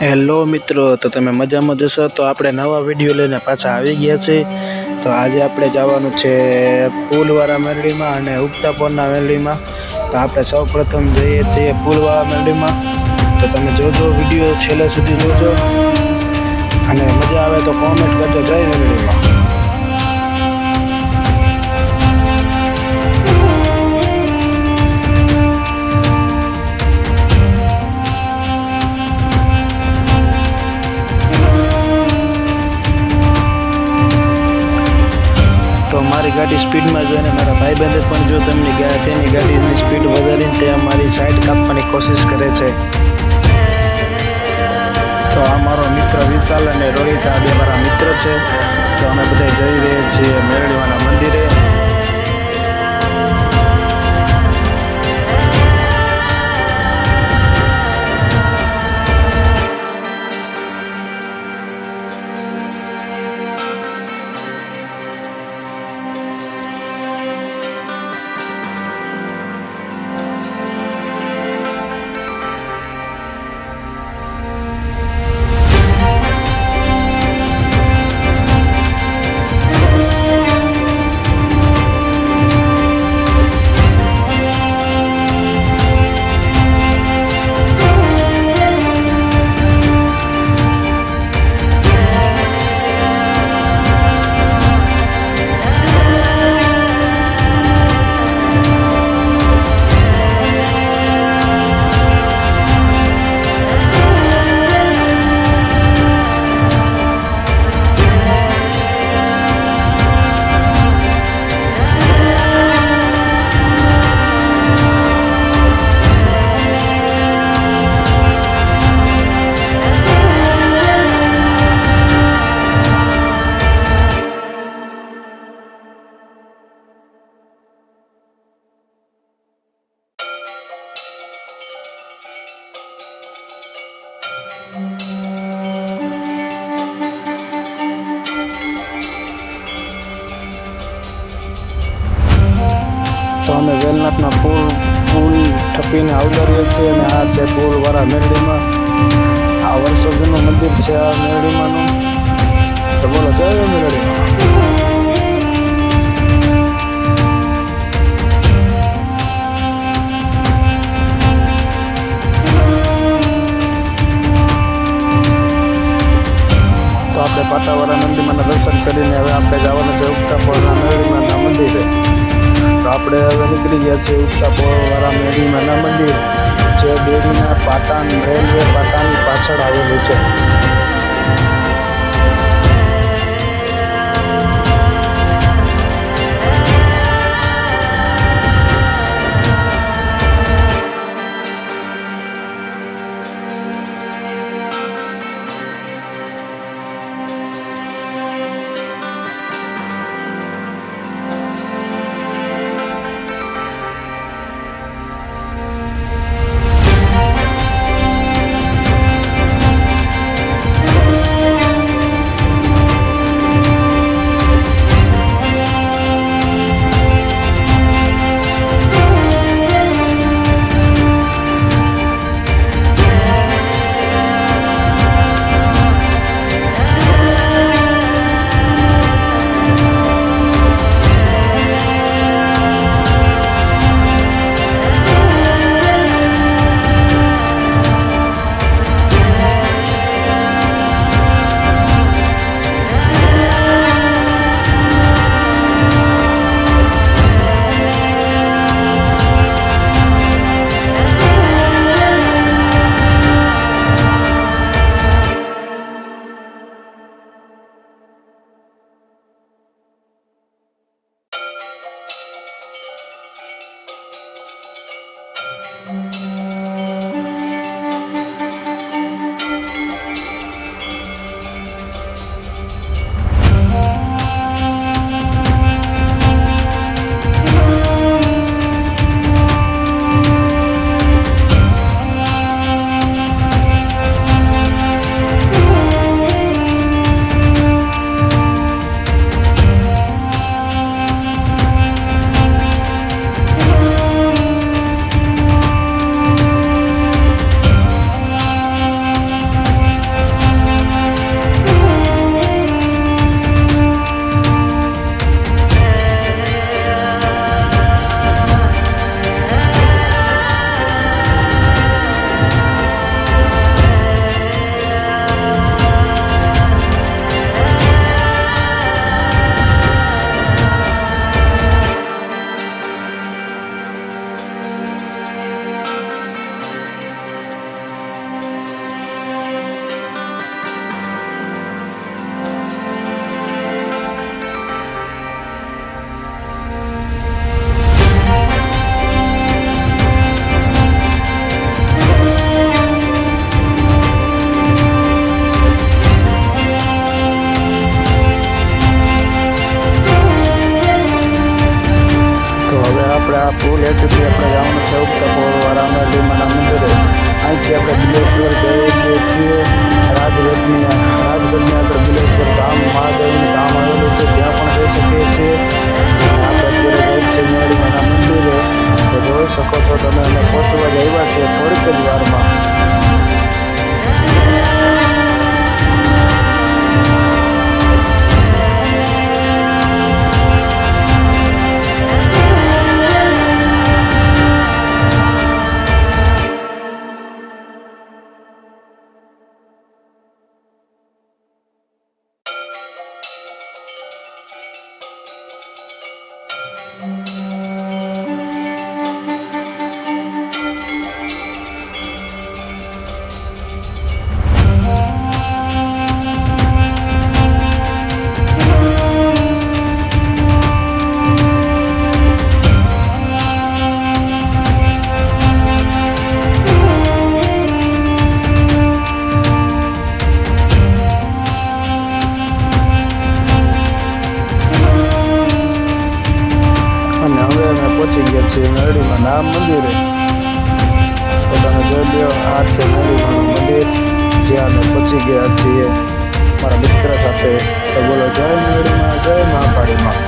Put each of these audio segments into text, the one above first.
Hello મિત્રો, તો તમે મજામાં જશો તો આપણે નવા વિડીયો લઈને પાછા આવી ગયા છે। તો આજે આપણે જવાનું છે પુલવાળા મેરડીમાં અને ઉગતાપોરના મેરડીમાં। તો આપણે સૌ પ્રથમ જઈએ છીએ પુલવાળા મેરડીમાં। તો તમે જોજો વિડીયો છેલ્લે સુધી જોજો અને મજા આવે તો કોમેન્ટ કરજો જય મેરડીમાં। તો મારી ગાડી સ્પીડમાં જોઈને મારા ભાઈબંધે પણ જો તેની ગાડીની સ્પીડ વધારીને તે અમારી સાઈડ કાપવાની કોશિશ કરે છે। તો આ મારો મિત્ર વિશાલ અને રોહિત, આ બે મારા મિત્ર છે। તો અમે બધા જઈ રહ્યા છીએ મેરડીવાના મંદિરે। તો અમે વેલનાથના પુલ ઠપીને આવતા છીએ અને આ છે પુલવાળા મેરડીમાં। આ વર્ષો જૂનું મંદિર છે આ મેરડીમાંનું। તો બોલો જય મેરડીમાં। તો આપણે પાટાવાળા મંદિરના દર્શન કરીને હવે આપણે જવાનું છે ઉગતાપોરના મેરડીમાંના મંદિરે। તો આપણે હવે નીકળી ગયા છીએ ઉગતાપોરવાળા મેરડીમાંના મંદિર, જે બેડીના પાટણ રેલવે પાટાની પાછળ આવેલું છે। ઉગતા પોળવાળા મેરડીમાના મંદિરે. અહીંથી આપણે બિલેશ્વર જઈએ છીએ. રાજગઢની આગળ બિલેશ્વર ધામ મહાદેવનું ધામ આવેલું છે, ત્યાં પણ જઈ શકીએ છીએ. આપણે અત્યારે જઈએ છીએ મેરડીમાના મંદિરે. તો જોઈ શકો છો તમે, અમે પહોંચવા જ આવ્યા છીએ થોડીક જ વારમાં. પહોંચી ગયા છીએ મેરડીમાના મંદિરે. તો તમે જોઈ લો, આ છે મેરડીમાનું મંદિર, જ્યાં અમે પહોંચી ગયા છીએ મારા મિત્ર સાથે. તો બોલો જય મેરડીમાં, જય મહાકાળીમાં.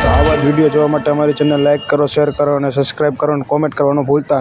તો આવા જ વિડીયો જોવા માટે અમારી ચેનલ લાઈક કરો, શેર કરો અને સબસ્ક્રાઈબ કરો અને કોમેન્ટ કરવાનું ભૂલતા નહીં.